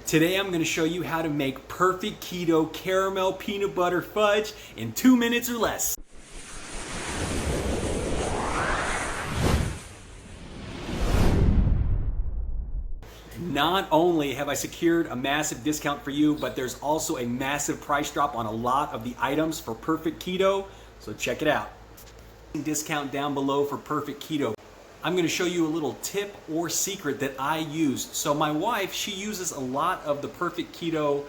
Today I'm going to show you how to make perfect keto caramel peanut butter fudge in 2 minutes or less. Not only have I secured a massive discount for you, but there's also a massive price drop on a lot of the items for perfect keto, so check it out. Discount down below for perfect keto. I'm going to show you a little tip or secret that I use. So my wife, she uses a lot of the perfect keto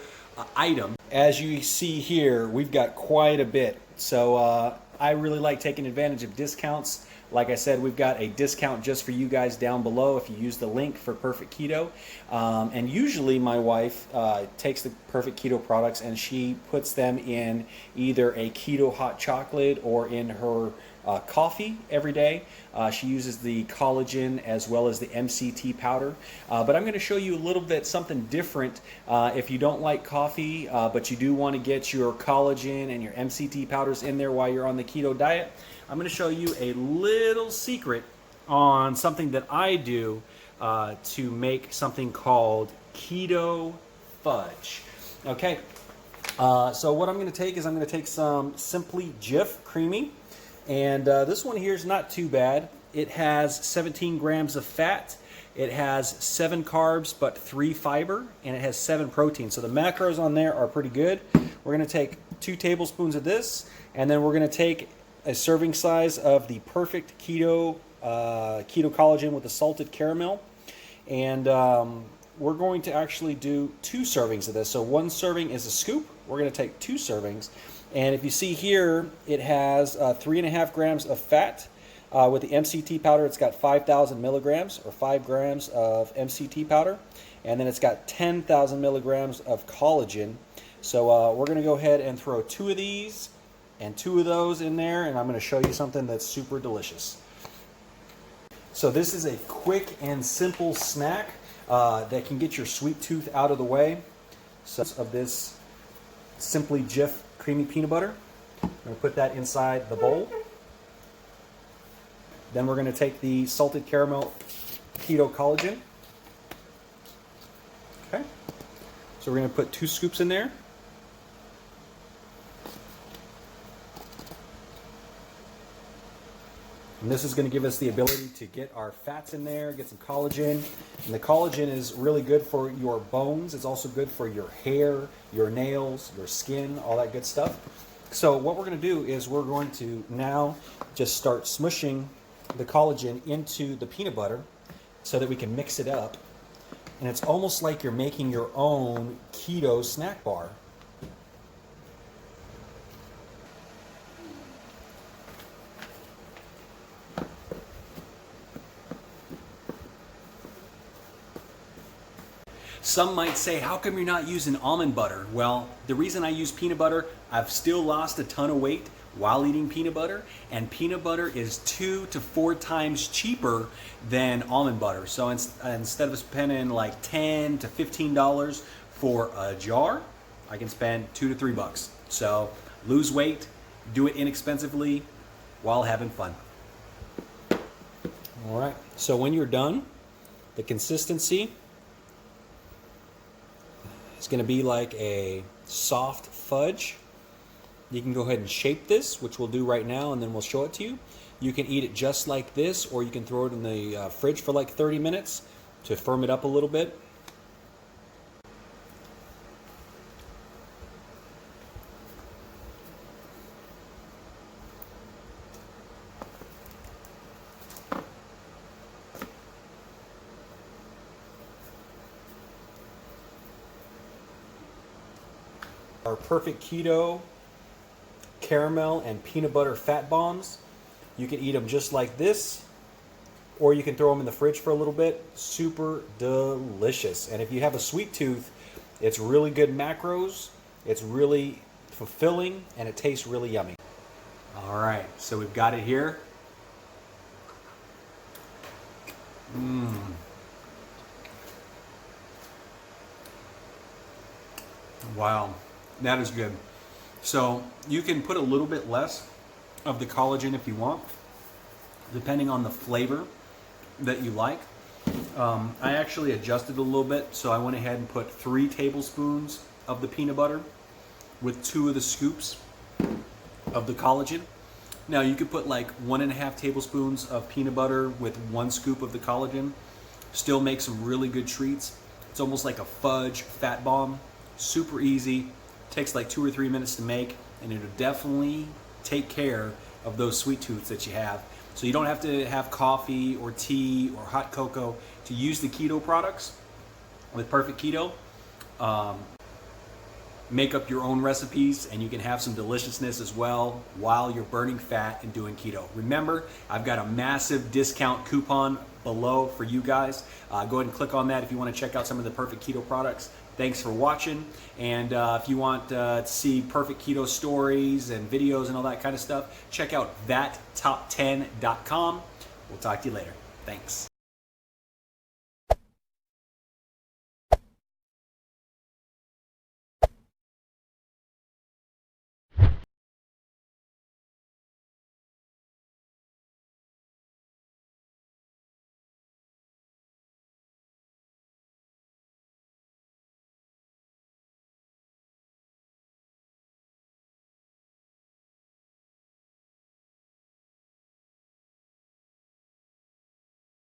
item. As you see here, we've got quite a bit. So I really like taking advantage of discounts. Like I said, we've got a discount just for you guys down below if you use the link for Perfect Keto. And usually my wife takes the Perfect Keto products and she puts them in either a keto hot chocolate or in her coffee every day. She uses the collagen as well as the MCT powder. But I'm going to show you a little bit something different if you don't like coffee, but you do want to get your collagen and your MCT powders in there while you're on the keto diet. I'm going to show you a little secret on something that I do to make something called Keto Fudge. Okay, so what I'm going to take is I'm going to take some Simply Jif Creamy. And this one here is not too bad. It has 17 grams of fat. It has 7 carbs but 3 fiber, and it has 7 protein. So the macros on there are pretty good. We're going to take 2 tablespoons of this, and then we're going to take a serving size of the Perfect Keto Keto Collagen with the salted caramel. And we're going to actually do 2 servings of this. So 1 serving is a scoop. We're going to take 2 servings. And if you see here, it has 3.5 grams of fat. With the MCT powder, it's got 5,000 milligrams or 5 grams of MCT powder. And then it's got 10,000 milligrams of collagen. So we're going to go ahead and throw 2 of these and 2 of those in there. And I'm going to show you something that's super delicious. So this is a quick and simple snack that can get your sweet tooth out of the way. So of this Simply Jif creamy peanut butter. I'm going to put that inside the bowl. Then we're going to take the salted caramel keto collagen. Okay. So we're going to put 2 scoops in there. And this is going to give us the ability to get our fats in there, get some collagen. And the collagen is really good for your bones. It's also good for your hair, your nails, your skin, all that good stuff. So what we're going to do is we're going to now just start smushing the collagen into the peanut butter so that we can mix it up. And it's almost like you're making your own keto snack bar. Some might say, how come you're not using almond butter? Well, the reason I use peanut butter, I've still lost a ton of weight while eating peanut butter, and peanut butter is 2 to 4 times cheaper than almond butter. So instead of spending like $10 to $15 for a jar, I can spend $2 to $3. So lose weight, do it inexpensively while having fun. All right, so when you're done, the consistency it's going to be like a soft fudge. You can go ahead and shape this, which we'll do right now, and then we'll show it to you. You can eat it just like this, or you can throw it in the fridge for like 30 minutes to firm it up a little bit. Our Perfect Keto caramel and peanut butter fat bombs. You can eat them just like this, or you can throw them in the fridge for a little bit. Super delicious. And if you have a sweet tooth, it's really good macros, it's really fulfilling, and it tastes really yummy. All right, so we've got it here. Wow. That is good. So you can put a little bit less of the collagen if you want, depending on the flavor that you like. I actually adjusted a little bit, so I went ahead and put 3 tablespoons of the peanut butter with 2 of the scoops of the collagen. Now you could put like 1.5 tablespoons of peanut butter with 1 scoop of the collagen. Still make some really good treats. It's almost like a fudge fat bomb. Super easy. Takes like 2 or 3 minutes to make, and it'll definitely take care of those sweet tooths that you have. So you don't have to have coffee or tea or hot cocoa to use the keto products. With Perfect Keto, make up your own recipes, and you can have some deliciousness as well while you're burning fat and doing keto. Remember, I've got a massive discount coupon below for you guys. Go ahead and click on that if you want to check out some of the Perfect Keto products. Thanks for watching, and if you want to see Perfect Keto stories and videos and all that kind of stuff, check out thattop10.com. We'll talk to you later. Thanks.